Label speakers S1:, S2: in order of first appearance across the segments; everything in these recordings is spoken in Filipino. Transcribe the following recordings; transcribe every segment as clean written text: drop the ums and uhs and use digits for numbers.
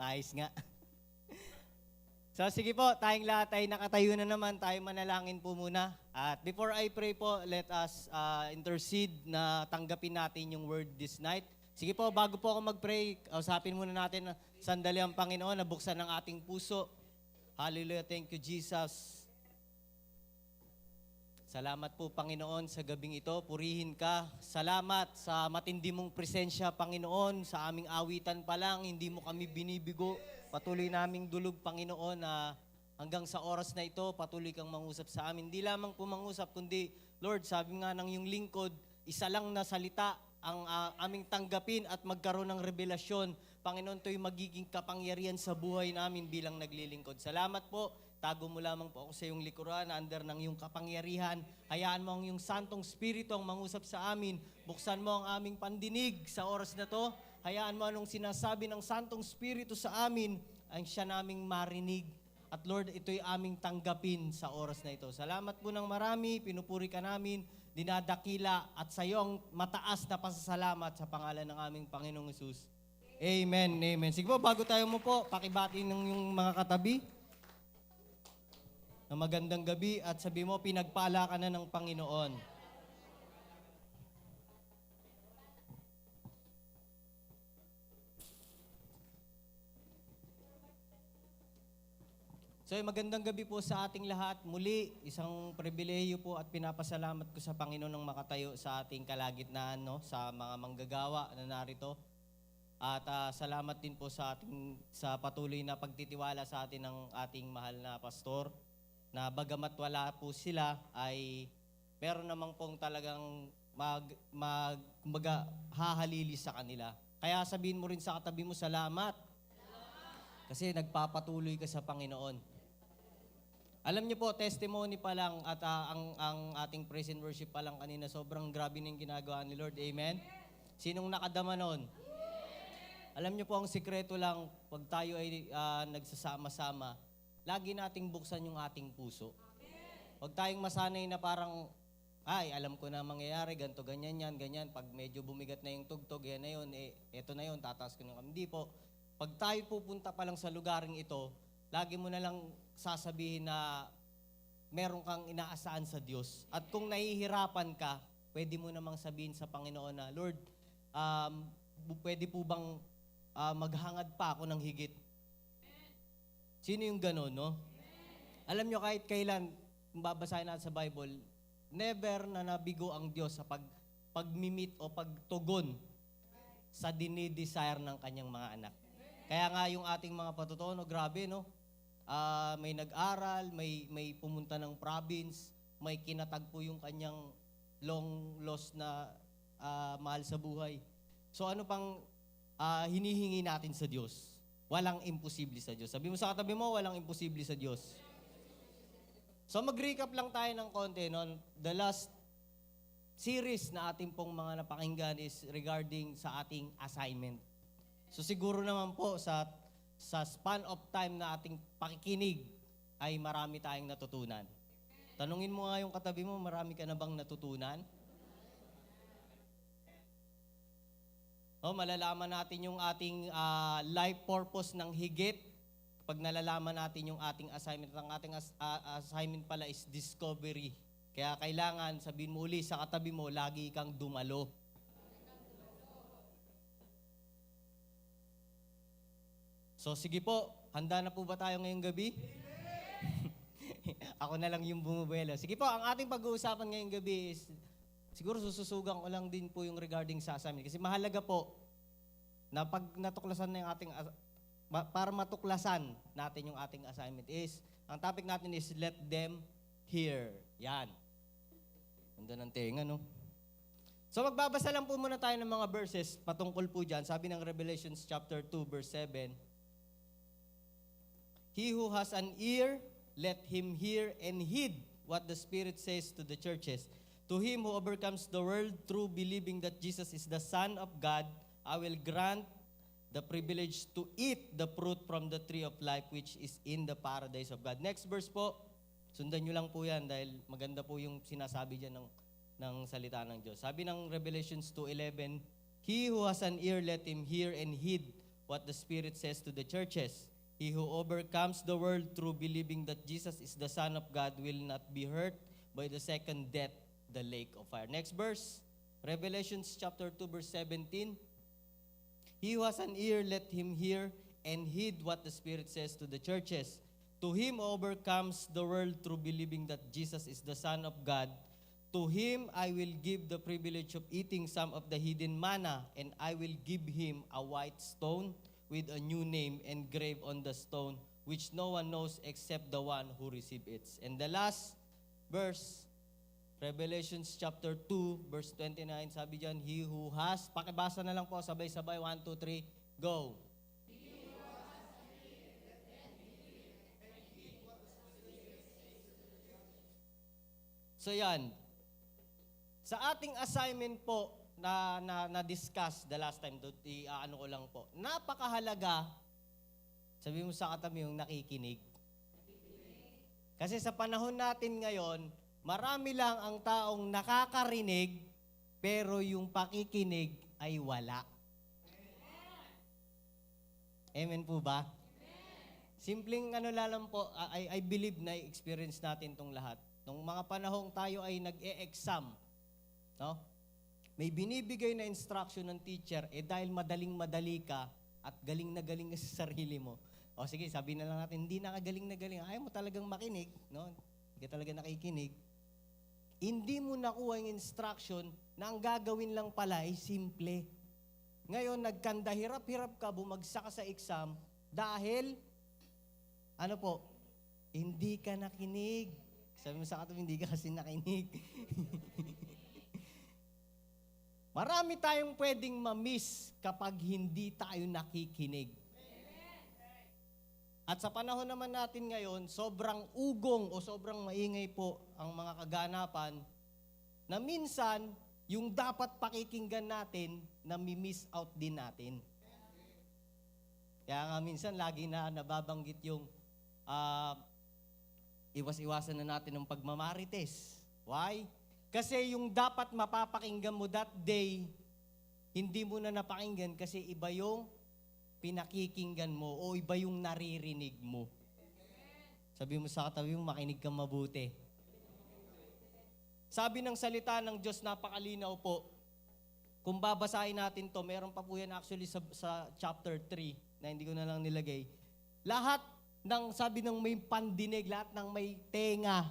S1: Ayos nga. So sige po, tayong lahat ay nakatayo na naman, tayo manalangin po muna. At before I pray po, let us intercede na tanggapin natin yung word this night. Sige po, bago po ako mag-pray, usapin muna natin na sandali ang Panginoon na buksan ang ating puso. Hallelujah, thank you Jesus. Salamat po Panginoon sa gabing ito, purihin ka. Salamat sa matindi mong presensya Panginoon, sa aming awitan pa lang, hindi mo kami binibigo. Patuloy naming dulog Panginoon na hanggang sa oras na ito, patuloy kang mangusap sa amin. Hindi lamang po mangusap, kundi Lord, sabi nga ng iyong lingkod, isa lang na salita ang aming tanggapin at magkaroon ng revelasyon. Panginoon, ito'y magiging kapangyarihan sa buhay namin bilang naglilingkod. Salamat po. Tago mo lamang po ako sa iyong likuran, under ng iyong kapangyarihan. Hayaan mo ang iyong Santong Espiritu ang mangusap sa amin. Buksan mo ang aming pandinig sa oras na to. Hayaan mo anong sinasabi ng Santong Espiritu sa amin, ang siya naming marinig. At Lord, ito'y aming tanggapin sa oras na ito. Salamat po ng marami, pinupuri ka namin, dinadakila at sa iyong mataas na pasasalamat sa pangalan ng aming Panginoong Hesus. Amen, amen. Sige po, bago tayo mo po, pakibati ng yung mga katabi na magandang gabi at sabi mo, pinagpala ka na ng Panginoon. So, magandang gabi po sa ating lahat. Muli, isang pribilehiyo po at pinapasalamat ko sa Panginoon ng makatayo sa ating kalagitnaan, no? Sa mga manggagawa na narito. At salamat din po sa patuloy na pagtitiwala sa atin ng ating mahal na pastor, na bagamat wala po sila, ay meron namang pong talagang kumbaga, hahalili sa kanila. Kaya sabihin mo rin sa katabi mo, salamat. Kasi nagpapatuloy ka sa Panginoon. Alam niyo po, testimony pa lang at ang ating praise and worship pa lang kanina, sobrang grabe na yung ginagawa ni Lord. Amen? Sinong nakadama nun? Alam niyo po, ang sikreto lang, pag tayo ay nagsasama-sama, lagi nating buksan yung ating puso. Huwag tayong masanay na parang, ay, alam ko na mangyayari, ganito, ganyan yan, ganyan. Pag medyo bumigat na yung tugtog, yan na yun, eto na yun, tataas ko na. Hindi po. Pag tayo pupunta pa lang sa lugaring ito, lagi mo na lang sasabihin na meron kang inaasahan sa Diyos. At kung nahihirapan ka, pwede mo namang sabihin sa Panginoon na, Lord, pwede po bang maghangad pa ako ng higit? Sino yung gano'n, no? Alam nyo, kahit kailan, kung babasahin natin sa Bible, never na nabigo ang Diyos sa pag-meet o pagtugon sa dinidesire ng kanyang mga anak. Kaya nga yung ating mga patutuo, grabe, no? May nag-aral, may pumunta ng province, may kinatagpo yung kanyang long lost na mahal sa buhay. So ano pang hinihingi natin sa Diyos? Walang imposible sa Diyos. Sabi mo sa katabi mo, walang imposible sa Diyos. So mag-recap lang tayo ng konti, no? The last series na ating pong mga napakinggan is regarding sa ating assignment. So siguro naman po sa span of time na ating pakikinig ay marami tayong natutunan. Tanungin mo nga yung katabi mo, marami ka na bang natutunan? Malalaman natin yung ating life purpose ng higit pag nalalaman natin yung ating assignment. Ang ating assignment pala is discovery. Kaya kailangan, sabihin mo uli sa katabi mo, lagi kang dumalo. So sige po, handa na po ba tayo ngayong gabi? Ako na lang yung bumubuelo. Sige po, ang ating pag-uusapan ngayong gabi is, siguro sususugan ko lang din po yung regarding sa assignment. Kasi mahalaga po na pag natuklasan na yung ating, para matuklasan natin yung ating assignment is, ang topic natin is, let them hear. Yan. Ganda ng tenga, no? So magbabasa lang po muna tayo ng mga verses patungkol po dyan. Sabi ng Revelations chapter 2, verse 7, He who has an ear, let him hear and heed what the Spirit says to the churches. To him who overcomes the world through believing that Jesus is the Son of God, I will grant the privilege to eat the fruit from the tree of life which is in the paradise of God. Next verse po, sundan nyo lang po yan dahil maganda po yung sinasabi dyan ng salita ng Diyos. Sabi ng Revelations 2:11, He who has an ear, let him hear and heed what the Spirit says to the churches. He who overcomes the world through believing that Jesus is the Son of God will not be hurt by the second death, the lake of fire. Next verse, Revelations chapter 2, verse 17. He who has an ear, let him hear and heed what the Spirit says to the churches. To him who overcomes the world through believing that Jesus is the Son of God, to him I will give the privilege of eating some of the hidden manna, and I will give him a white stone with a new name engraved on the stone, which no one knows except the one who received it. And the last verse, Revelations chapter 2, verse 29, sabi dyan, he who has, pakibasa na lang po, sabay-sabay, 1, 2, 3, go. So yan, sa ating assignment po na discuss the last time, ano ko lang po, napakahalaga, sabi mo sa katabi yung nakikinig. Kasi sa panahon natin ngayon, marami lang ang taong nakakarinig, pero yung pakikinig ay wala. Amen po ba? Simpleng ano lang po, I believe na experience natin tong lahat. Nung mga panahong tayo ay nag-e-exam, no? May binibigay na instruction ng teacher, dahil madaling-madali ka at galing na galing ka sa sarili mo. O sige, sabi na lang natin, hindi nakagaling na galing. Ayaw mo talagang makinig, no? Hindi ka talaga nakikinig. Hindi mo nakuha yung instruction na ang gagawin lang pala ay simple. Ngayon, nagkanda, hirap-hirap ka, bumagsak ka sa exam dahil, ano po, hindi ka nakinig. Sabi mo sa katabi, hindi ka kasi nakinig. Marami tayong pwedeng ma-miss kapag hindi tayo nakikinig. At sa panahon naman natin ngayon, sobrang ugong o sobrang maingay po ang mga kaganapan na minsan, yung dapat pakikinggan natin, nami-miss out din natin. Kaya nga minsan, lagi na nababanggit yung iwas-iwasan na natin ng pagmamarites. Why? Kasi yung dapat mapapakinggan mo that day, hindi mo na napakinggan kasi iba yung pinakikinggan mo o iba yung naririnig mo. Sabi mo sa katabi mo, makinig kang mabuti. Sabi ng salita ng Diyos, napakalinaw po. Kung babasahin natin to, meron pa po yan actually sa chapter 3 na hindi ko na lang nilagay. Lahat ng, sabi ng may pandinig, lahat ng may tenga,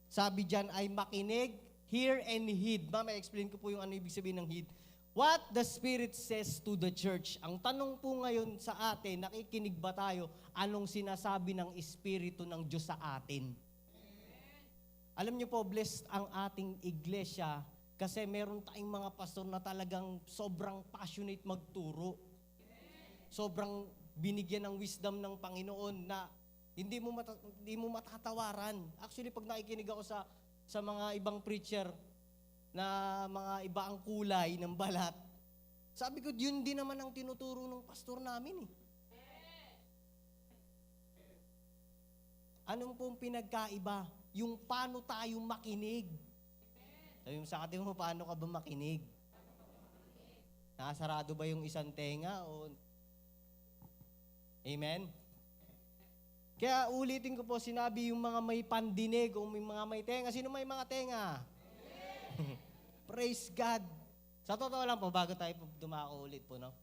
S1: sabi dyan ay makinig, hear and heed. Mama, explain ko po yung ano ibig sabihin ng heed. What the Spirit says to the church. Ang tanong po ngayon sa atin, nakikinig ba tayo? Anong sinasabi ng Espiritu ng Diyos sa atin? Alam niyo po, blessed ang ating iglesia kasi meron tayong mga pastor na talagang sobrang passionate magturo. Sobrang binigyan ng wisdom ng Panginoon na hindi mo matatawaran. Actually, pag nakikinig ako sa mga ibang preacher na mga iba ang kulay ng balat, sabi ko, yun din naman ang tinuturo ng pastor namin. Anong pong pinagkaiba? Yung paano tayo makinig. Sabi mo sa katabi mo, paano ka ba makinig? Nakasarado ba yung isang tenga? Amen? Kaya ulitin ko po, sinabi yung mga may pandinig o may mga may tenga. Sino may mga tenga? Praise God. Sa totoo lang po, bago tayo dumako ulit po, no?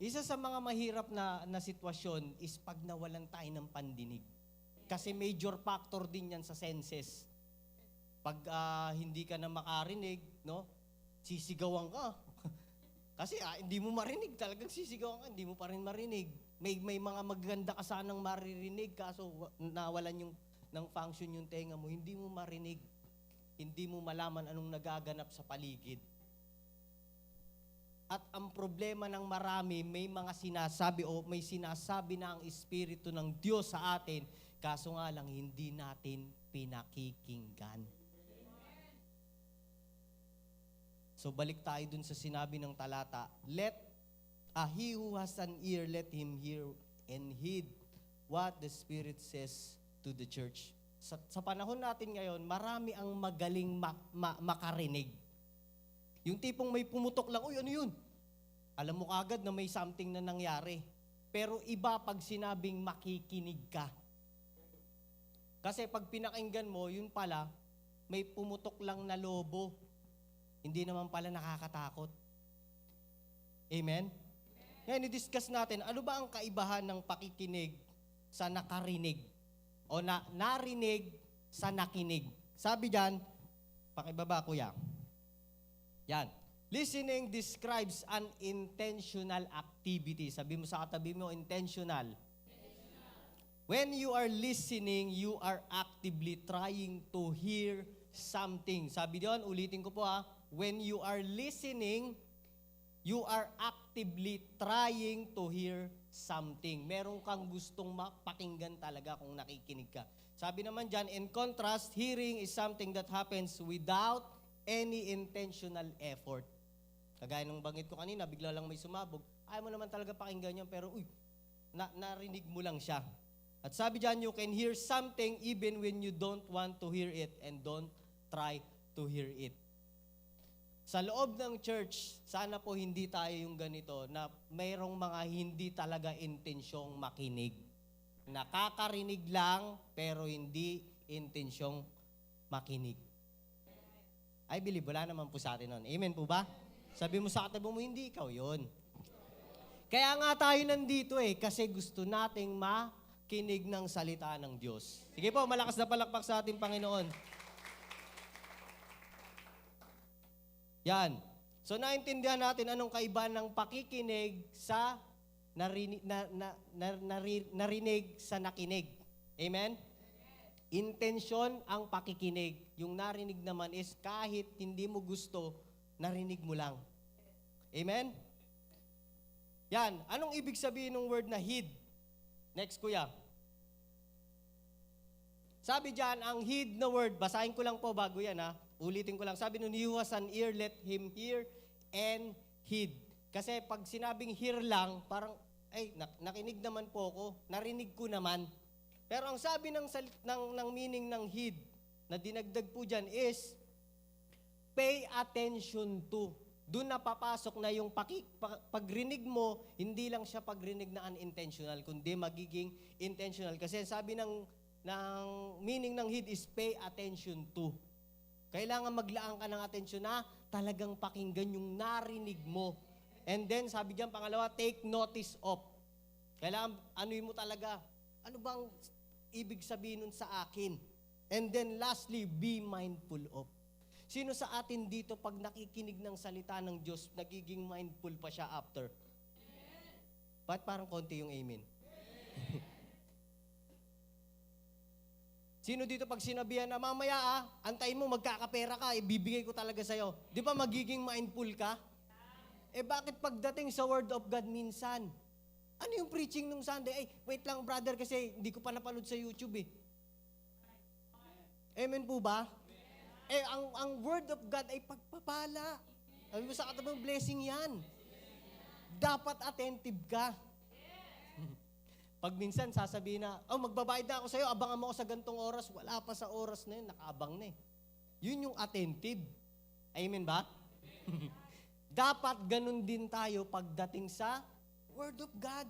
S1: Isa sa mga mahirap na sitwasyon is pag nawalan tayo ng pandinig. Kasi major factor din yan sa senses. Pag hindi ka na makarinig, no? Sisigawan ka. Kasi hindi mo marinig, talagang sisigawan ka, hindi mo pa rin marinig. May mga maganda ka sanang maririnig, kaso nawalan ng function yung tenga mo, hindi mo marinig. Hindi mo malaman anong nagaganap sa paligid. At ang problema ng marami, may mga sinasabi o may sinasabi na ang Espiritu ng Diyos sa atin, kaso nga lang hindi natin pinakikinggan. So balik tayo dun sa sinabi ng talata, he who has an ear, let him hear and heed what the Spirit says to the church. Sa panahon natin ngayon, marami ang magaling makarinig. Yung tipong may pumutok lang, uy, ano yun? Alam mo kagad na may something na nangyari. Pero iba pag sinabing makikinig ka. Kasi pag pinakinggan mo, yun pala, may pumutok lang na lobo. Hindi naman pala nakakatakot. Amen? Ngayon, i-discuss natin, ano ba ang kaibahan ng pakikinig sa nakarinig? O narinig sa nakinig. Sabi dyan, pakibaba kuya. Yan. Listening describes an intentional activity. Sabi mo sa katabi mo, intentional. When you are listening, you are actively trying to hear something. Sabi doon, ulitin ko po when you are listening, you are actively trying to hear something. Meron kang gustong mapakinggan talaga kung nakikinig ka. Sabi naman dyan, in contrast, hearing is something that happens without any intentional effort. Kagaya ng banggit ko kanina, bigla lang may sumabog. Ayaw mo naman talaga pakinggan yan, pero narinig mo lang siya. At sabi dyan, you can hear something even when you don't want to hear it and don't try to hear it. Sa loob ng church, sana po hindi tayo yung ganito na mayroong mga hindi talaga intensyong makinig. Nakakarinig lang, pero hindi intensyong makinig. I believe, wala naman po sa atin nun. Amen po ba? Sabi mo sa katabi mo, hindi ikaw yun. Kaya nga tayo nandito kasi gusto nating makinig ng salita ng Diyos. Sige po, malakas na palakpak sa ating Panginoon. Yan. So naintindihan natin anong kaibahan ng pakikinig sa narinig sa nakinig. Amen? Intensyon ang pakikinig. Yung narinig naman is kahit hindi mo gusto, narinig mo lang. Amen? Yan. Anong ibig sabihin ng word na heed? Next, kuya. Sabi dyan, ang heed na word, basahin ko lang po bago yan Ulitin ko lang. Sabi nun, he who has an ear, let him hear and heed. Kasi pag sinabing hear lang, parang, nakinig naman po ako, narinig ko naman. Pero ang sabi ng meaning ng heed, na dinagdag po dyan is, pay attention to. Doon na papasok na yung pagrinig mo, hindi lang siya pagrinig na unintentional, kundi magiging intentional. Kasi sabi ng meaning ng heed is pay attention to. Kailangan maglaan ka ng atensyon na talagang pakinggan yung narinig mo. And then, sabi diyan, pangalawa, take notice of. Kailangan, anuin mo talaga, ano bang ibig sabihin nun sa akin? And then, lastly, be mindful of. Sino sa atin dito, pag nakikinig ng salita ng Diyos, nagiging mindful pa siya after? Ba't parang konti yung amen? Sino dito pag sinabihan na mamaya antayin mo magkakapera ka, ibibigay ko talaga sa'yo. Di ba magiging mindful ka? Bakit pagdating sa Word of God minsan? Ano yung preaching nung Sunday? Wait lang brother kasi hindi ko pa napanood sa YouTube Amen po ba? Ang Word of God ay pagpapala. Sabi mo sa katabi mo, blessing yan. Dapat attentive ka. Pag minsan sasabihin na, magbabayad na ako sa'yo, abangan mo ako sa gantong oras. Wala pa sa oras na yun, nakaabang na Yun yung attentive. Amen ba? Dapat ganun din tayo pagdating sa Word of God.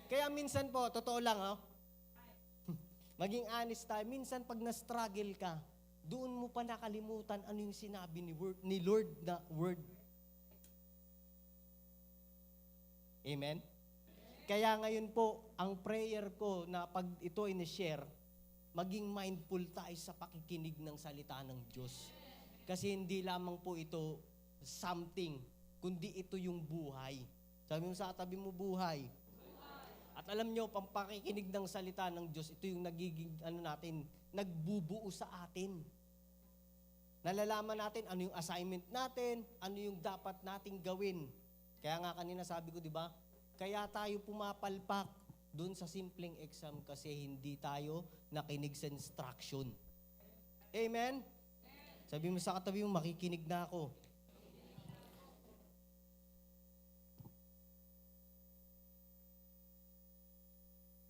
S1: Kaya minsan po, totoo lang maging honest tayo, minsan pag na-struggle ka, doon mo pa nakalimutan ano yung sinabi ni Lord na word. Amen? Kaya ngayon po, ang prayer ko na pag ito in-share, maging mindful tayo sa pakikinig ng salita ng Diyos. Kasi hindi lamang po ito something, kundi ito yung buhay. Sabi mo sa katabi mo, buhay. At alam nyo, pang pakikinig ng salita ng Diyos, ito yung nagiging, nagbubuo sa atin. Nalalaman natin ano yung assignment natin, ano yung dapat nating gawin. Kaya nga kanina sabi ko, di ba? Kaya tayo pumapalpak doon sa simpleng exam kasi hindi tayo nakinig sa instruction. Amen? Sabi mo sa katabi mo, makikinig na ako.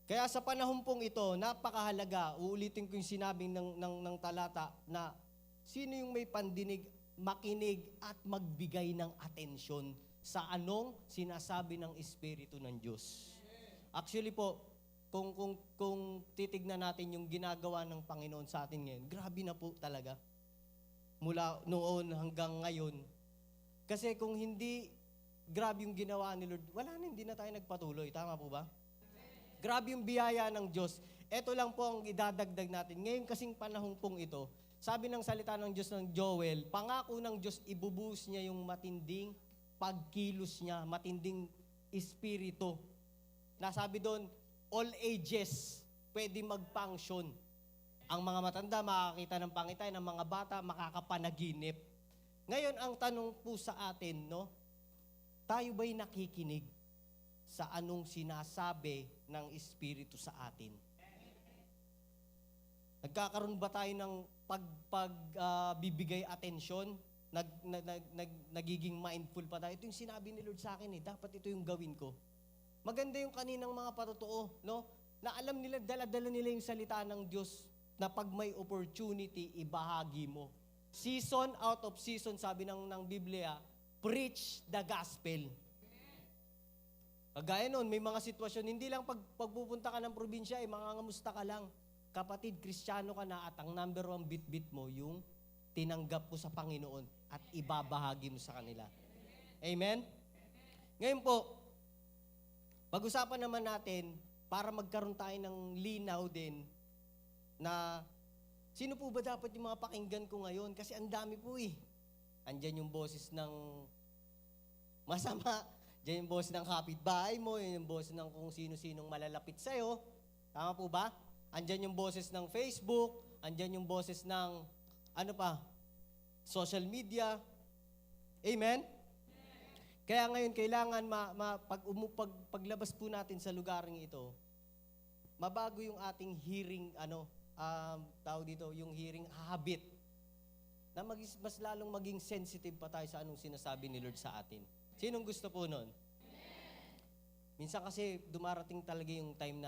S1: Kaya sa panahon pong ito, napakahalaga, uulitin ko yung sinabing ng talata na sino yung may pandinig, makinig at magbigay ng atensyon sa anong sinasabi ng Espiritu ng Diyos. Actually po, kung titignan natin yung ginagawa ng Panginoon sa atin ngayon, grabe na po talaga. Mula noon hanggang ngayon. Kasi kung hindi grabe yung ginawa ni Lord, wala na, hindi na tayo nagpatuloy. Tama po ba? Grabe yung biyaya ng Diyos. Ito lang po ang idadagdag natin. Ngayon kasing panahon pong ito, sabi ng salita ng Diyos ng Joel, pangako ng Diyos, ibubuhos niya yung matinding pagkilos niya, matinding espiritu. Nasabi doon, all ages pwede mag-function. Ang mga matanda makakita ng Panginoon, ang mga bata makakapanaginip. Ngayon, ang tanong po sa atin, no? Tayo ba'y nakikinig sa anong sinasabi ng Espiritu sa atin? Nagkakaroon ba tayo ng bibigay atensyon? Nagiging mindful pa tayo? Ito yung sinabi ni Lord sa akin, dapat ito yung gawin ko. Maganda yung kaninang mga patotoo, no? Na alam nila, dala-dala nila yung salita ng Diyos na pag may opportunity, ibahagi mo. Season out of season, sabi ng Biblia, preach the gospel. Kagaya nun, may mga sitwasyon, hindi lang pagpupunta ka ng probinsya, mangangamusta ka lang. Kapatid, Kristiyano ka na at ang number one bit-bit mo, yung tinanggap mo sa Panginoon at ibabahagi mo sa kanila. Amen? Ngayon po, pag-usapan naman natin, para magkaroon tayo ng linaw din, na sino po ba dapat yung mga pakinggan ko ngayon? Kasi ang dami po Andyan yung boses ng masama, dyan yung boses ng kapitbahay mo, yung boses ng kung sino-sinong malalapit sa'yo. Tama po ba? Andyan yung boses ng Facebook, andyan yung boses ng, social media. Amen? Kaya ngayon, kailangan paglabas po natin sa lugaring ito, mabago yung ating hearing, yung hearing habit, na mas lalong maging sensitive pa tayo sa anong sinasabi ni Lord sa atin. Sinong gusto po nun? Minsan kasi dumarating talaga yung time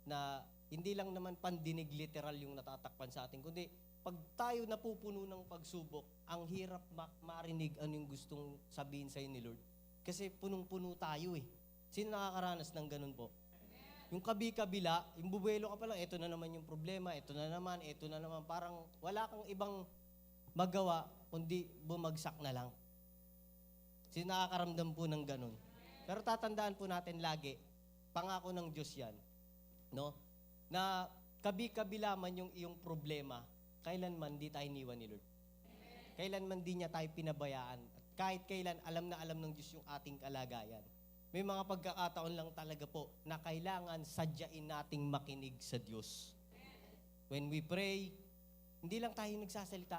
S1: na hindi lang naman pandinig literal yung natatakpan sa atin, kundi pag tayo napupuno ng pagsubok, ang hirap marinig ano yung gustong sabihin sa'yo ni Lord. Kasi punong-puno tayo Sino nakakaranas ng ganun po? Yung kabi-kabila, yung bubuelo ka pa lang, ito na naman yung problema, ito na naman, parang wala kang ibang magawa, kundi bumagsak na lang. Sino nakakaramdam po ng ganun? Pero tatandaan po natin lagi, pangako ng Diyos yan, no? Na kabi-kabila man yung iyong problema, kailanman di tayo iniwan ni Lord. Kailanman di niya tayo pinabayaan. At kahit kailan, alam na alam ng Diyos yung ating kalagayan. May mga pagkakataon lang talaga po na kailangan sadyain nating makinig sa Diyos. When we pray, hindi lang tayo nagsasalita.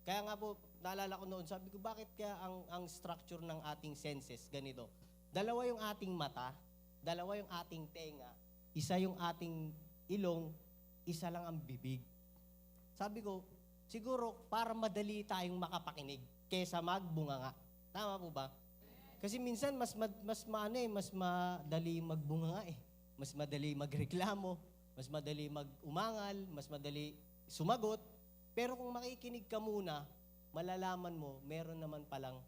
S1: Kaya nga po, naalala ko noon, sabi ko, bakit kaya ang structure ng ating senses ganito? Dalawa yung ating mata, dalawa yung ating tenga, isa yung ating ilong, isa lang ang bibig. Sabi ko, siguro para madali tayong makapakinig kesa magbunganga. Tama po ba? Kasi minsan mas madali magbunganga Mas madali magreklamo, mas madali magumangal, mas madali sumagot. Pero kung makikinig ka muna, malalaman mo, meron naman palang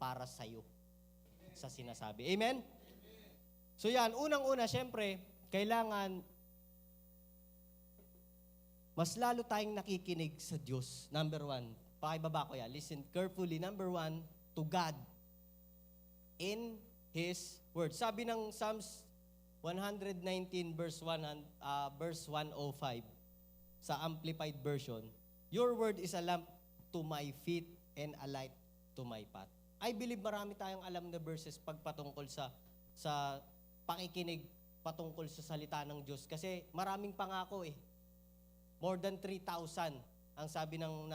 S1: para sa'yo sa sinasabi. Amen? So yan, unang-una, syempre, kailangan mas lalo tayong nakikinig sa Diyos. Number one, pakibaba ko yan. Listen carefully. Number one, to God in His Word. Sabi ng Psalms 119 verse 105 sa Amplified Version, your word is a lamp to my feet and a light to my path. I believe marami tayong alam na verses pagpatungkol sa pakikinig patungkol sa salita ng Diyos. Kasi maraming pangako More than 3,000 ang sabi ng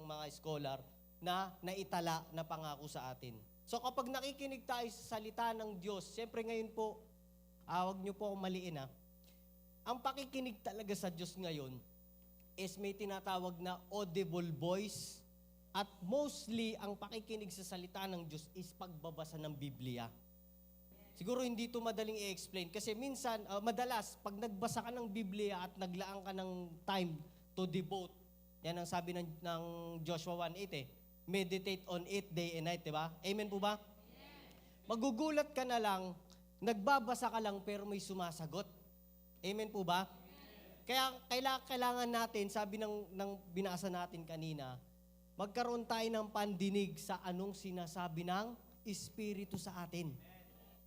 S1: mga scholar na naitala na pangako sa atin. So kapag nakikinig tayo sa salita ng Diyos, siyempre ngayon po, huwag niyo po akong maliin ang pakikinig talaga sa Diyos ngayon is may tinatawag na audible voice at mostly ang pakikinig sa salita ng Diyos is pagbabasa ng Biblia. Siguro hindi ito madaling i-explain kasi minsan, madalas, pag nagbasa ka ng Biblia at naglaan ka ng time to devote, yan ang sabi ng Joshua 1:8 meditate on it day and night, di ba? Amen po ba? Magugulat ka na lang, nagbabasa ka lang pero may sumasagot. Amen po ba? Kaya kailangan natin, sabi ng binasa natin kanina, magkaroon tayo ng pandinig sa anong sinasabi ng Espiritu sa atin.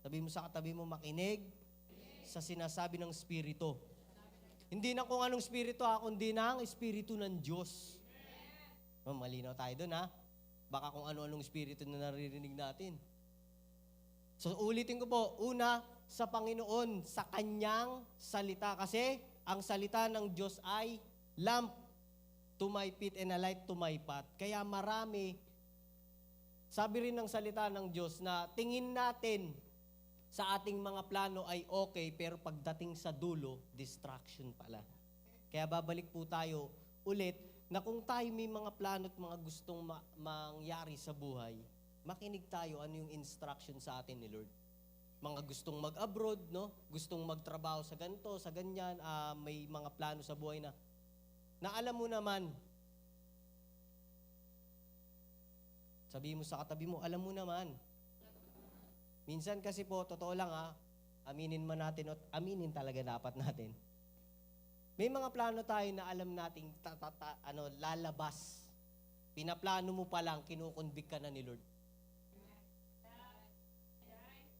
S1: Sabi mo sa katabi mo, makinig sa sinasabi ng Espiritu. Hindi na kung anong Espiritu kundi ng Espiritu ng Diyos. Malinaw tayo doon Baka kung ano-anong Espiritu na naririnig natin. So ulitin ko po, una, sa Panginoon, sa Kanyang salita. Kasi ang salita ng Diyos ay lamp to my feet and a light to my path. Kaya marami, sabi rin ng salita ng Diyos na tingin natin sa ating mga plano ay okay, pero pagdating sa dulo, distraction pala. Kaya babalik po tayo ulit na kung tayo may mga plano at mga gustong mangyari sa buhay, makinig tayo ano yung instruction sa atin ni Lord. Mga gustong mag-abroad, no? Gustong magtrabaho sa ganito, sa ganyan, may mga plano sa buhay na alam mo naman, sabi mo sa katabi mo, alam mo naman. Minsan kasi po, totoo lang aminin man natin at aminin talaga dapat natin. May mga plano tayo na alam nating lalabas. Pinaplano mo pa lang, kinukonvict ka na ni Lord.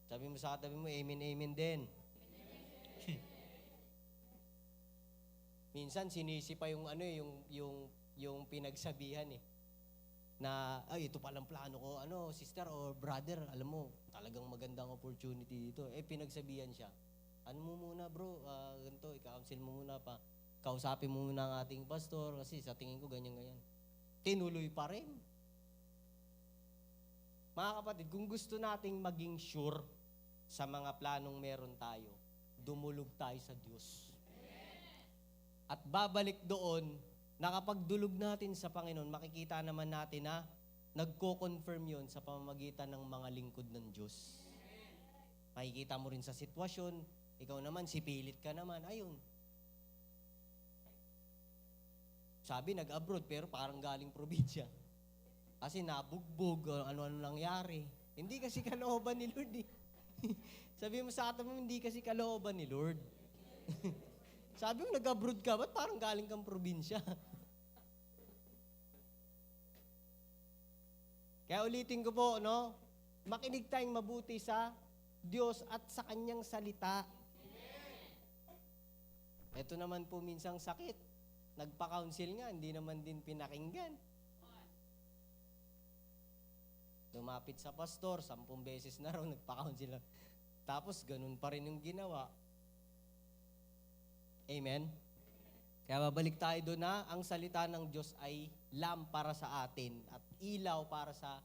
S1: Sabi mo sa katabi mo, amen, amen din. Minsan sinisi pa yung yung pinagsabihan na ito palang plano ko, sister or brother, alam mo, talagang magandang opportunity dito. Pinagsabihan siya. Ano mo muna bro, ganito, i-counsel mo muna pa. Kausapin mo muna ang ating pastor kasi sa tingin ko ganyan-ganyan. Tinuloy pa rin. Mga kapatid, kung gusto nating maging sure sa mga planong meron tayo, dumulog tayo sa Diyos. At babalik doon, na kapag dulog natin sa Panginoon, makikita naman natin na nagko-confirm yun sa pamamagitan ng mga lingkod ng Diyos. Makikita mo rin sa sitwasyon, ikaw naman, sipilit ka naman, ayun. Sabi, nag-abroad, pero parang galing probinsya. Kasi nabugbog, ano-ano nangyari. Hindi kasi kalooban ni Lord Sabi mo sa atin mo, hindi kasi kalooban ni Lord. Sabi mo, nag-abroad ka, ba't parang galing kang probinsya? Kaya ulitin ko po, makinig tayong mabuti sa Diyos at sa Kanyang salita. Ito naman po minsang sakit. Nagpa-counsel nga, hindi naman din pinakinggan. Lumapit sa pastor, 10 beses na raw nagpa-counsel. Tapos ganun pa rin yung ginawa. Amen? Kaya babalik tayo doon na ang salita ng Diyos ay lamp para sa atin at ilaw para sa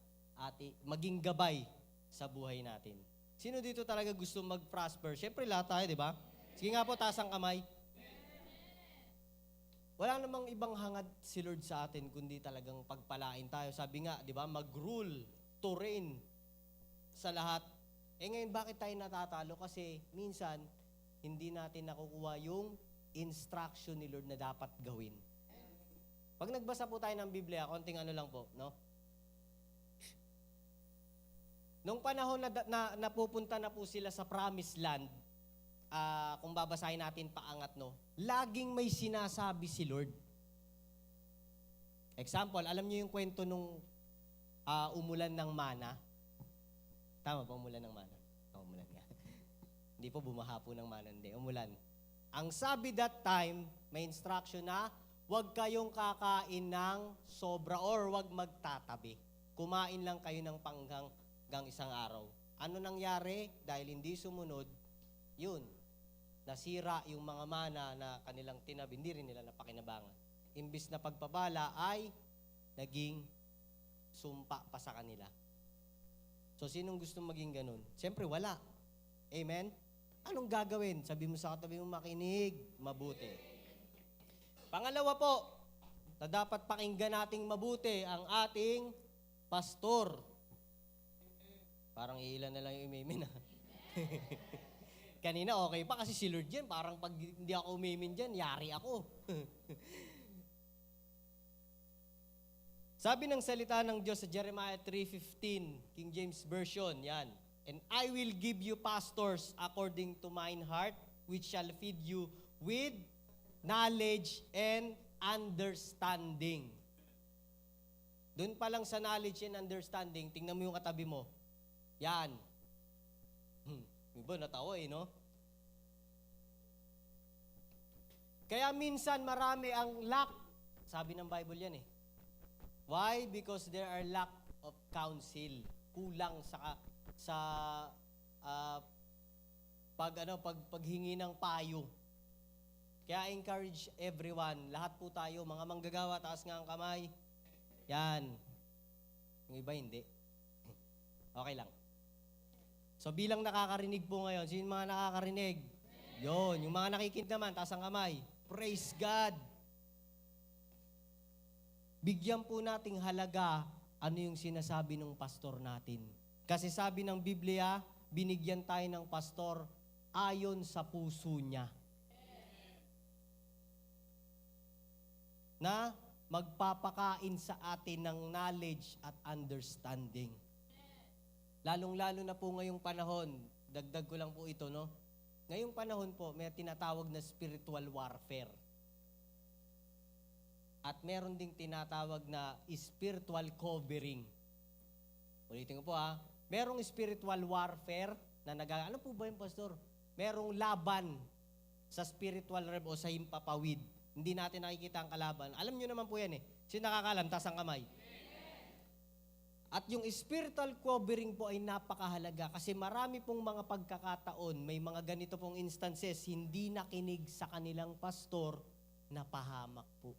S1: maging gabay sa buhay natin. Sino dito talaga gusto mag-prosper? Siyempre lahat tayo, di ba? Sige nga po, taas ang kamay. Wala namang ibang hangad si Lord sa atin kundi talagang pagpalain tayo. Sabi nga, di ba, mag-rule, to reign sa lahat. Ngayon, bakit tayo natatalo? Kasi minsan, hindi natin nakukuha yung instruction ni Lord na dapat gawin. Pag nagbasa po tayo ng Biblia, konting lang po, Nung panahon na napupunta na po sila sa Promised Land, kung babasahin natin paangat, laging may sinasabi si Lord. Example, alam niyo yung kwento nung umulan ng mana? Tama ba, umulan ng mana? Umulan nga. Hindi po bumaha po ng mana, hindi. Umulan. Ang sabi that time, may instruction na, huwag kayong kakain ng sobra or huwag magtatabi. Kumain lang kayo ng hanggang isang araw. Ano nangyari? Dahil hindi sumunod, yun, nasira yung mga mana na kanilang tinabi, hindi rin nila napakinabangan. Imbis na pagpabala ay naging sumpa pa sa kanila. So, sinong gusto maging ganun? Siyempre, wala. Amen? Anong gagawin? Sabi mo sa katabi mo, makinig, mabuti. Pangalawa po, na dapat pakinggan nating mabuti ang ating pastor. Parang ilan na lang yung umimin Kanina okay pa kasi si Lord yan. Parang pag hindi ako umimin dyan, yari ako. Sabi ng salita ng Diyos sa Jeremiah 3:15, King James Version, yan. And I will give you pastors according to mine heart, which shall feed you with knowledge and understanding. Doon pa lang sa knowledge and understanding, tingnan mo yung katabi mo. Yan. Iba, natawa no? Kaya minsan marami ang lack. Sabi ng Bible yan Why? Because there are lack of counsel. Kulang sa paghingi ng payo. Kaya I encourage everyone, lahat po tayo, mga manggagawa, taas nga ang kamay. Yan. Yung iba hindi. Okay lang. So bilang nakakarinig po ngayon, sino mga nakakarinig? Yon, yung mga nakikinig naman, taas ang kamay. Praise God. Bigyan po nating halaga ano yung sinasabi ng pastor natin. Kasi sabi ng Biblia, binigyan tayo ng pastor ayon sa puso niya. Na magpapakain sa atin ng knowledge at understanding. Lalong-lalo na po ngayong panahon, dagdag ko lang po ito, no? Ngayong panahon po, may tinatawag na spiritual warfare. At meron ding tinatawag na spiritual covering. Ulitin ko po merong spiritual warfare na ano po ba yung pastor? Merong laban sa spiritual realm o sa himpapawid. Hindi natin nakikita ang kalaban. Alam nyo naman po yan Sino nakakalam? Taas ang kamay. At yung spiritual covering po ay napakahalaga kasi marami pong mga pagkakataon, may mga ganito pong instances, hindi nakinig sa kanilang pastor, napahamak po.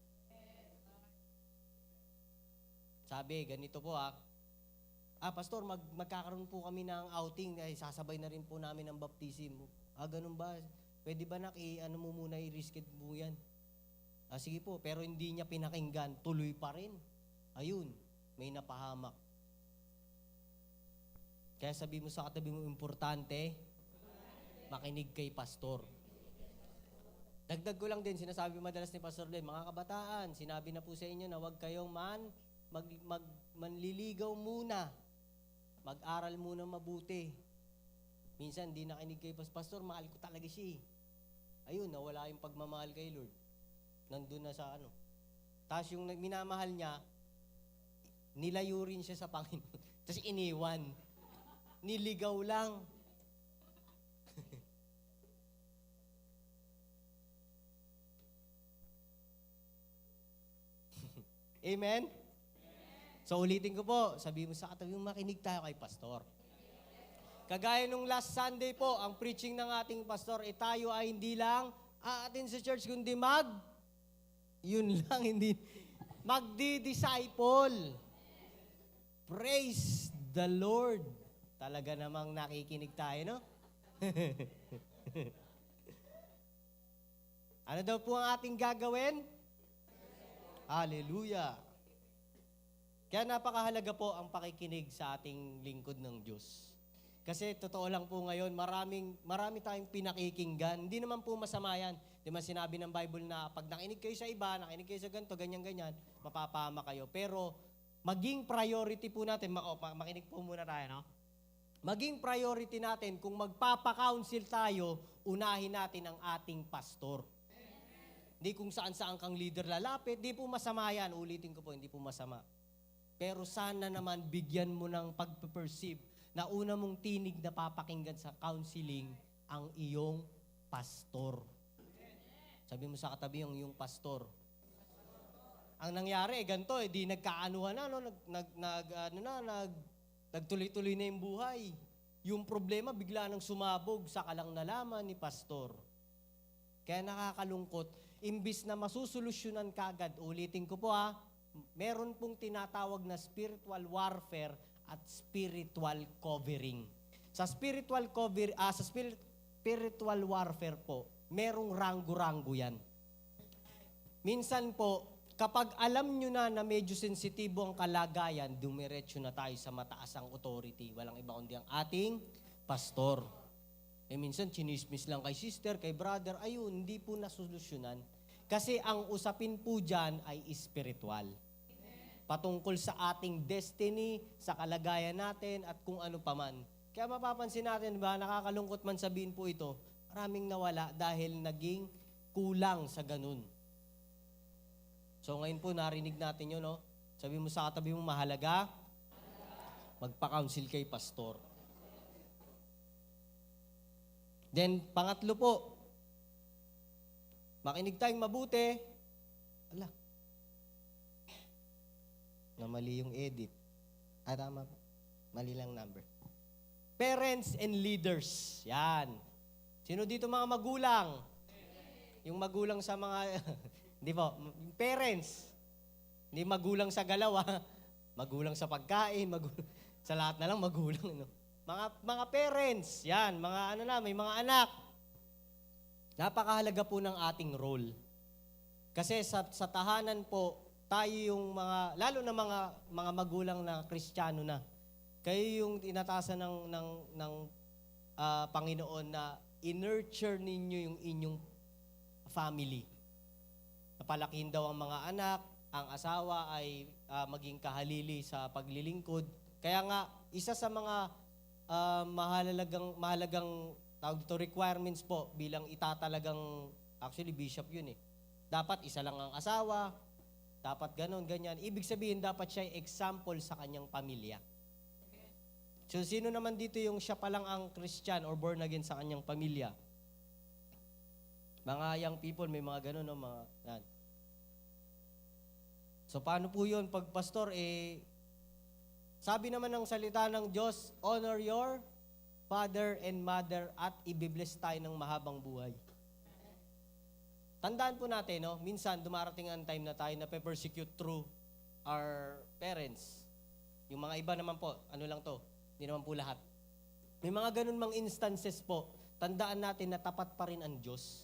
S1: Sabi, ganito po pastor, magkakaroon po kami ng outing, sasabay na rin po namin ang baptism. Ganun ba? Pwede ba ano mo muna, i-risk it mo yan? Sige po, pero hindi niya pinakinggan, tuloy pa rin. Ayun, may napahamak. Kaya sabi mo sa katabi mo, importante, makinig kay pastor. Dagdag ko lang din, sinasabi madalas ni Pastor Len, mga kabataan, sinabi na po sa inyo na huwag kayong manliligaw muna. Mag-aral muna mabuti. Minsan, hindi nakinig kay pastor, mahal ko talaga siya. Ayun, nawala yung pagmamahal kay Lord. Nandun na sa Tapos yung minamahal niya, nilayo rin siya sa Panginoon. Tapos iniwan. Niligaw lang. Amen? So ulitin ko po, sabi mo sa katabi mo, makinig tayo kay pastor. Kagaya nung last Sunday po, ang preaching ng ating pastor, tayo ay hindi lang aatin sa church, kundi yun lang, hindi, magdi-disciple. Praise the Lord. Talaga namang nakikinig tayo, no? Ano daw po ang ating gagawin? Hallelujah. Kaya napakahalaga po ang pakikinig sa ating lingkod ng Diyos. Kasi totoo lang po ngayon, marami tayong pinakikinggan. Hindi naman po masama yan. Di ba sinabi ng Bible na pag nakinig kayo sa iba, nakinig kayo sa ganito, ganyan-ganyan, mapapahama kayo. Pero maging priority po natin, makinig po muna tayo, no? Maging priority natin, kung magpapa-counsel tayo, unahin natin ang ating pastor. Hindi kung saan-saan kang leader lalapit, di po masama yan. Ulitin ko po, hindi po masama. Pero sana naman bigyan mo ng pag-perceive na una mong tinig na papakinggan sa counseling ang iyong pastor. Sabi mo sa katabi yung pastor. Ang nangyari, ganito, di nagkaanuhan na, nagtuloy-tuloy na yung buhay. Yung problema, bigla nang sumabog sa kalang nalaman ni pastor. Kaya nakakalungkot, imbis na masusolusyonan kagad, ulitin ko po meron pong tinatawag na spiritual warfare at spiritual covering. Sa spiritual warfare po, merong ranggo-ranggo yan. Minsan po, kapag alam nyo na medyo sensitibo ang kalagayan, dumiretso na tayo sa mataasang authority. Walang iba kundi ang ating pastor. Minsan, chinismis lang kay sister, kay brother, ayun, hindi po nasolusyonan. Kasi ang usapin po dyan ay spiritual. Patungkol sa ating destiny, sa kalagayan natin, at kung ano paman. Kaya mapapansin natin, di ba, nakakalungkot man sabihin po ito, maraming nawala dahil naging kulang sa ganun. So ngayon po, narinig natin yun, no? Sabi mo sa katabi mo, mahalaga, magpa-counsel kay pastor. Then, pangatlo po, makinig tayong mabuti. Ala, na mali yung edit. Tama po. Mali lang number. Parents and leaders. Yan. Sino dito mga magulang? Yung magulang sa mga, hindi po, yung parents. Hindi magulang sa galaw, ha? Magulang sa pagkain, sa lahat na lang magulang. No? Mga parents, yan, may mga anak. Napakahalaga po ng ating role. Kasi sa tahanan po, tayo yung lalo na mga magulang na Kristiyano na, kayo yung tinatasan ng Panginoon na i-nurture ninyo yung inyong family. Napalakihin daw ang mga anak, ang asawa ay maging kahalili sa paglilingkod. Kaya nga, isa sa mga mahalagang tawag dito, requirements po bilang itatalagang, actually bishop yun eh. Dapat isa lang ang asawa, dapat ganon, ganyan. Ibig sabihin, dapat siya ay example sa kanyang pamilya. So, sino naman dito yung siya pa lang ang Christian or born again sa kanyang pamilya? Mga young people, may mga ganon, no? Yan. So, paano po yun? Pag pastor, sabi naman ng salita ng Diyos, honor your father and mother at ibibless tayo ng mahabang buhay. Tandaan po natin, no? Minsan, dumarating ang time na tayo na pe-persecute through our parents. Yung mga iba naman po, ano lang to? Hindi naman po lahat. May mga ganun mang instances po, tandaan natin na tapat pa rin ang Diyos.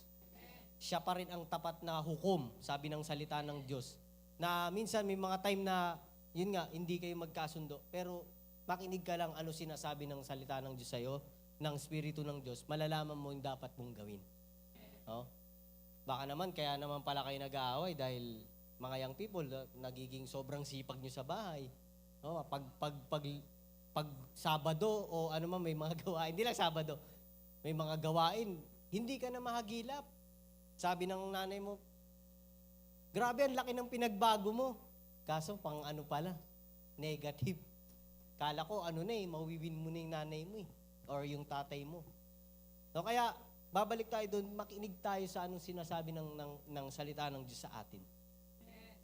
S1: Siya pa rin ang tapat na hukom, sabi ng salita ng Diyos. Na minsan may mga time na, yun nga, hindi kayo magkasundo, pero makinig ka lang ano sinasabi ng salita ng Diyos sa'yo, ng Espiritu ng Diyos, malalaman mo yung dapat mong gawin. No? Baka naman, kaya naman pala kayo nag-aaway dahil mga young people, nagiging sobrang sipag nyo sa bahay. No? Pag Sabado o ano man may mga gawain, hindi lang Sabado, may mga gawain, hindi ka na mahagilap. Sabi ng nanay mo, grabe, ang laki ng pinagbago mo. Kaso pang ano pala, negative. Kala ko mawiwin mo na yung nanay mo or yung tatay mo. So kaya, babalik tayo doon, makinig tayo sa anong sinasabi ng salita ng Diyos sa atin.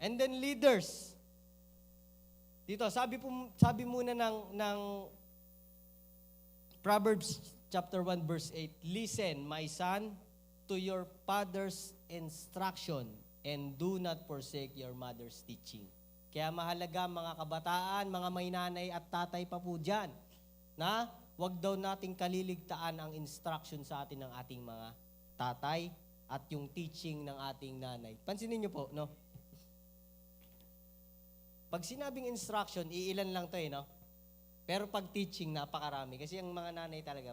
S1: And then leaders. Dito, sabi muna ng Proverbs chapter 1 verse 8, listen, my son, to your father's instruction and do not forsake your mother's teaching. Kaya mahalaga mga kabataan, mga may nanay at tatay pa po dyan, na wag daw nating kaliligtaan ang instruction sa atin ng ating mga tatay at yung teaching ng ating nanay. Pansinin niyo po, no? Pag sinabing instruction, iilan lang to no? Pero pag teaching, napakarami. Kasi ang mga nanay talaga,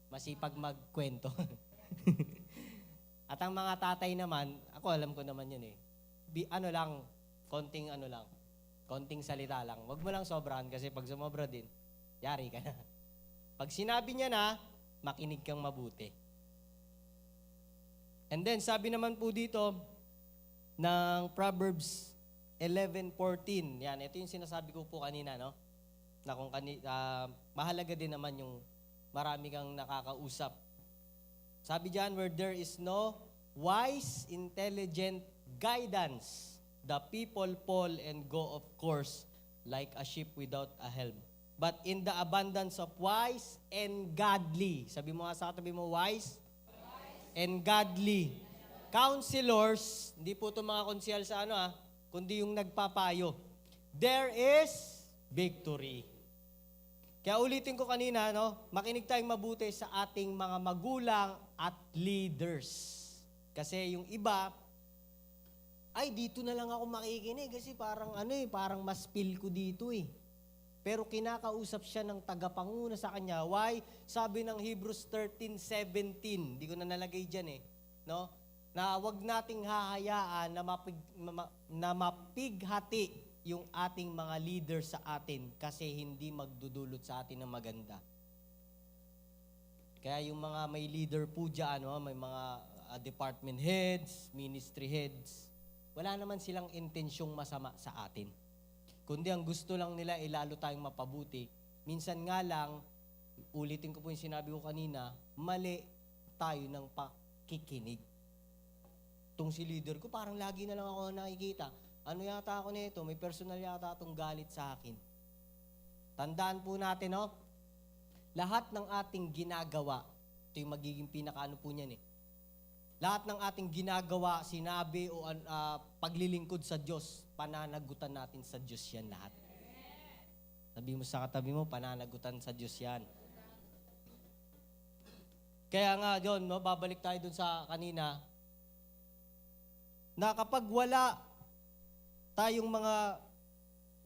S1: masipag magkwento. At ang mga tatay naman, ako alam ko naman yun konting salita lang. Huwag mo lang sobrahan kasi pag sumobra din, yari ka na. Pag sinabi niya na, makinig kang mabuti. And then, sabi naman po dito ng Proverbs 11:14. Yan, ito yung sinasabi ko po kanina, no? Na kung mahalaga din naman yung marami kang nakakausap. Sabi diyan, where there is no wise, intelligent guidance, the people fall and go off course like a ship without a helm. But in the abundance of wise and godly, sabi mo nga sa katabi mo, wise and godly counselors, hindi po ito mga konsehal sa kundi yung nagpapayo, there is victory. Kaya ulitin ko kanina, makinig tayong mabuti sa ating mga magulang at leaders. Kasi yung iba, ay dito na lang ako makikinig kasi parang parang mas feel ko dito Pero kinakausap siya ng tagapanguna sa kanya. Why? Sabi ng Hebrews 13:17, di ko na nalagay dyan no? Na wag nating hahayaan na mapighati yung ating mga leader sa atin kasi hindi magdudulot sa atin ng maganda. Kaya yung mga may leader po dyan, may mga department heads, ministry heads, wala naman silang intensyong masama sa atin. Kundi ang gusto lang nila ay lalo tayong mapabuti. Minsan nga lang, ulitin ko po yung sinabi ko kanina, mali tayo ng pakikinig. Itong si leader ko, parang lagi na lang ako nakikita. Ano yata ako nito? May personal yata itong galit sa akin. Tandaan po natin, lahat ng ating ginagawa, ito yung magiging pinakaano po niyan Lahat ng ating ginagawa, sinabi o paglilingkod sa Diyos, pananagutan natin sa Diyos yan lahat. Sabi mo sa katabi mo, pananagutan sa Diyos yan. Kaya nga, John, babalik tayo dun sa kanina, na kapag wala tayong mga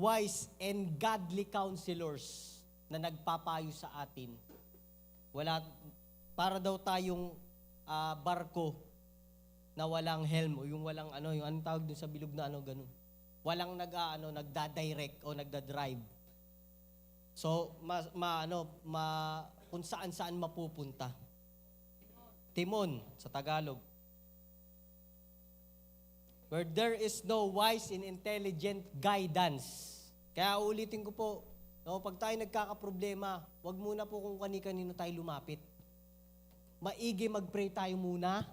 S1: wise and godly counselors na nagpapayo sa atin, para daw tayong barko na walang helm o yung walang yung anong tawag dun sa bilog na ganun. Walang nagda-direct o nagda-drive. So kung saan mapupunta. Timon sa Tagalog. Where there is no wise and intelligent guidance. Kaya ulitin ko po, pag tayo nagkakaproblema, wag muna po kung kani-kanino tayo lumapit. Maigi mag-pray tayo muna.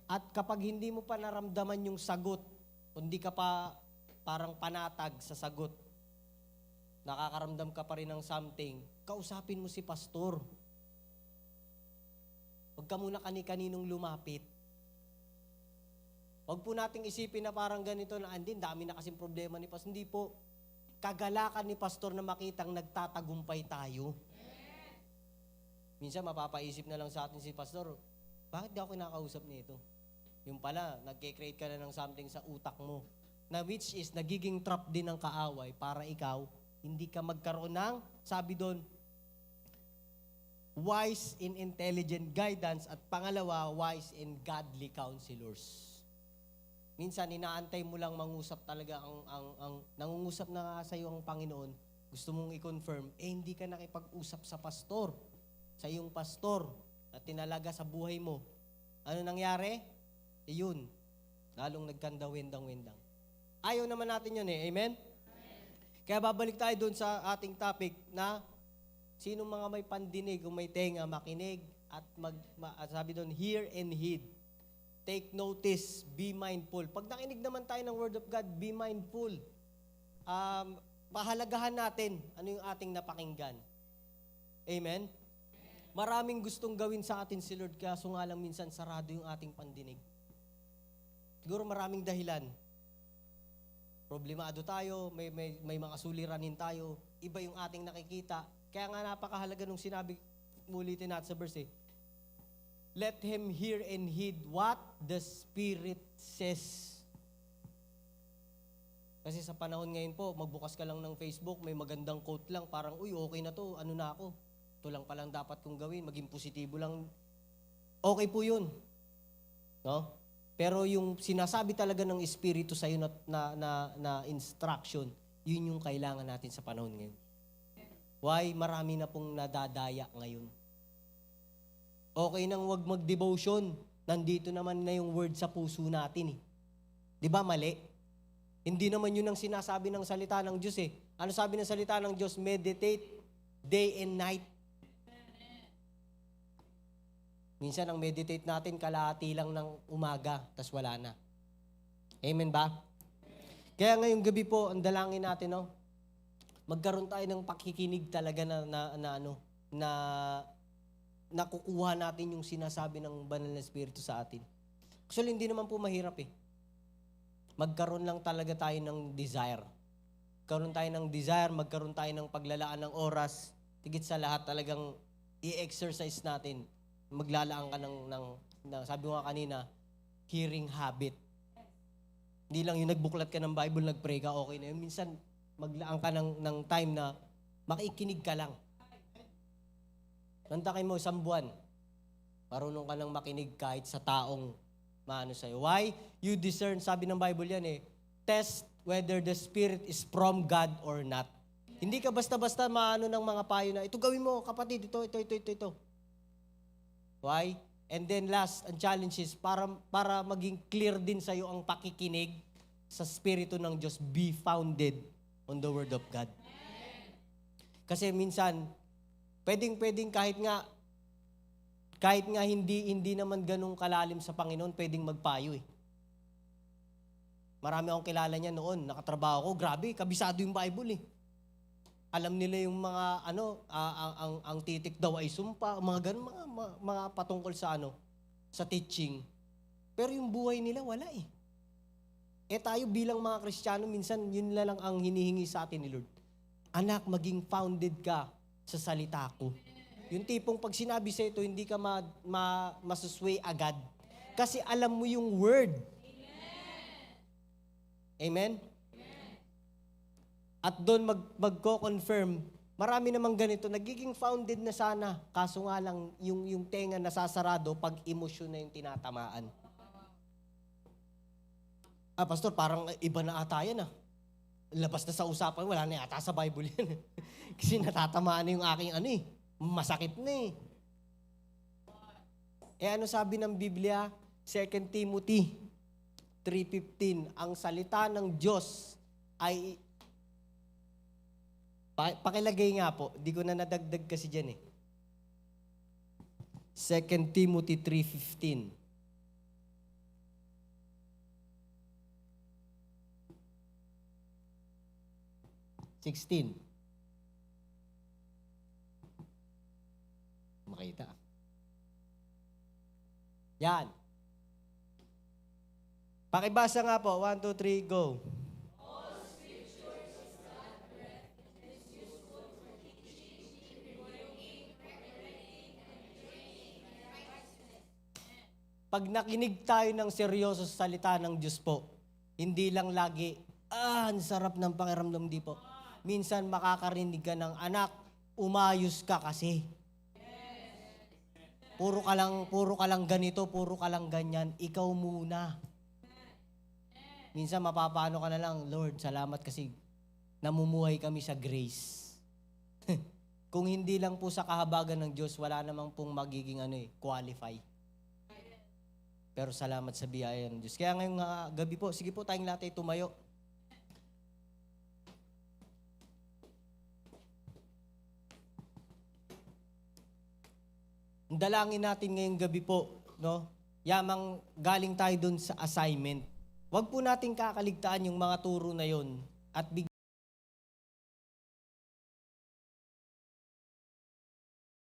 S1: At kapag hindi mo pa naramdaman yung sagot, hindi ka pa parang panatag sa sagot, nakakaramdam ka pa rin ng something, kausapin mo si pastor. Huwag ka muna kani-kaninong lumapit. Huwag po nating isipin na parang ganito na, dami na kasing problema ni pastor. Hindi po. Kagalakan ni pastor na makitang nagtatagumpay tayo. Minsan mapapaisip na lang sa atin si pastor, bakit di ako kinakausap nito? Yung pala, nagke-create ka na ng something sa utak mo, na which is nagiging trap din ng kaaway para ikaw, hindi ka magkaroon ng, sabi doon, wise and intelligent guidance, at pangalawa, wise and godly counselors. Minsan, inaantay mo lang mangusap talaga ang nangungusap na sa iyo ang Panginoon, gusto mong i-confirm, hindi ka nakipag-usap sa pastor, sa iyong pastor, na tinalaga sa buhay mo. Ano nangyari? Yun, lalong nagkanda-wendang-wendang. Ayaw naman natin yun Amen? Kaya babalik tayo dun sa ating topic na sino mga may pandinig o may tenga, makinig at sabi dun, hear and heed. Take notice, be mindful. Pag nakinig naman tayo ng Word of God, be mindful. Pahalagahan natin ano yung ating napakinggan. Amen? Maraming gustong gawin sa atin si Lord, kaso nga lang minsan sarado yung ating pandinig. Siguro maraming dahilan. Problemado tayo, may mga suliranin tayo, iba yung ating nakikita. Kaya nga napakahalaga nung sinabi, ulitin natin sa verse let him hear and heed what the Spirit says. Kasi sa panahon ngayon po, magbukas ka lang ng Facebook, may magandang quote lang, parang, okay na to, ano na ako? Ito lang palang dapat kong gawin, maging positibo lang. Okay po yun. No? Pero yung sinasabi talaga ng Espiritu sa iyo na instruction, yun yung kailangan natin sa panahon ngayon. Why? Marami na pong nadadaya ngayon. Okay nang wag mag-devotion. Nandito naman na yung word sa puso natin Di ba mali? Hindi naman yun ang sinasabi ng salita ng Diyos Ano sabi ng salita ng Diyos? Meditate day and night. Minsan ang meditate natin, kalahati lang ng umaga, tas wala na. Amen ba? Kaya ngayong gabi po, ang dalangin natin, magkaroon tayo ng pakikinig talaga na nakukuha natin yung sinasabi ng Banal na Espiritu sa atin. Actually, hindi naman po mahirap Magkaroon lang talaga tayo ng desire. Magkaroon tayo ng desire, magkaroon tayo ng paglalaan ng oras. Tigit sa lahat talagang i-exercise natin. Maglalaan ka ng sabi ko nga kanina, hearing habit. Hindi lang yung nagbuklat ka ng Bible, nag-pray ka, okay na yun. Minsan, maglaan ka ng time na makikinig ka lang. Nantakin mo, 1 buwan. Marunong ka nang makinig kahit sa taong maano sa'yo. Why? You discern, sabi ng Bible yan test whether the Spirit is from God or not. Hindi ka basta-basta maano ng mga payo na, ito gawin mo, kapatid, ito. Why? And then last, ang challenge is para maging clear din sa'yo ang pakikinig sa Espiritu ng Diyos, be founded on the Word of God. Kasi minsan, pwedeng kahit nga hindi naman ganun kalalim sa Panginoon, pwedeng magpayo eh. Marami akong kilala niya noon, nakatrabaho ko, grabe, kabisado yung Bible eh. Alam nila yung mga ang titik daw ay sumpa, mga ganun, mga patungkol sa sa teaching. Pero yung buhay nila wala eh. Tayo bilang mga Kristiyano, minsan yun na lang ang hinihingi sa atin ni Lord. Anak, maging founded ka sa salita ko. Yung tipong pag sinabi sa ito, hindi ka masusway agad. Kasi alam mo yung word. Amen? At doon magko-confirm, marami namang ganito, nagiging founded na sana, kaso nga lang yung tenga nasasarado pag emosyon na yung tinatamaan. Pastor, parang iba na ata yan ah. Labas na sa usapan, wala na ata sa Bible yan. Kasi natatamaan na yung aking masakit na eh. Ano sabi ng Biblia? 2 Timothy 3:15, ang salita ng Diyos ay, pakilagay nga po, di ko na nadagdag kasi dyan eh. 2 Timothy 3:15. Makita. Yan. Pakibasa nga po. 1, 2, 3, go. Pag nakinig tayo ng seryoso sa salita ng Diyos po, hindi lang lagi, ang sarap ng pakiramdam, di po. Minsan makakarinig ka ng anak, umayos ka kasi. Puro ka lang ganito, puro ka lang ganyan, ikaw muna. Minsan mapapano ka na lang, Lord, salamat kasi namumuhay kami sa grace. Kung hindi lang po sa kahabagan ng Diyos, wala namang pong magiging qualify. Pero salamat sa biyaya ng Diyos. Kaya ngayong gabi po, sige po tayong lahat ay tumayo. Dalangin natin ngayong gabi po, no? Yamang galing tayo dun sa assignment. Huwag po natin kakaligtaan yung mga turo na yon at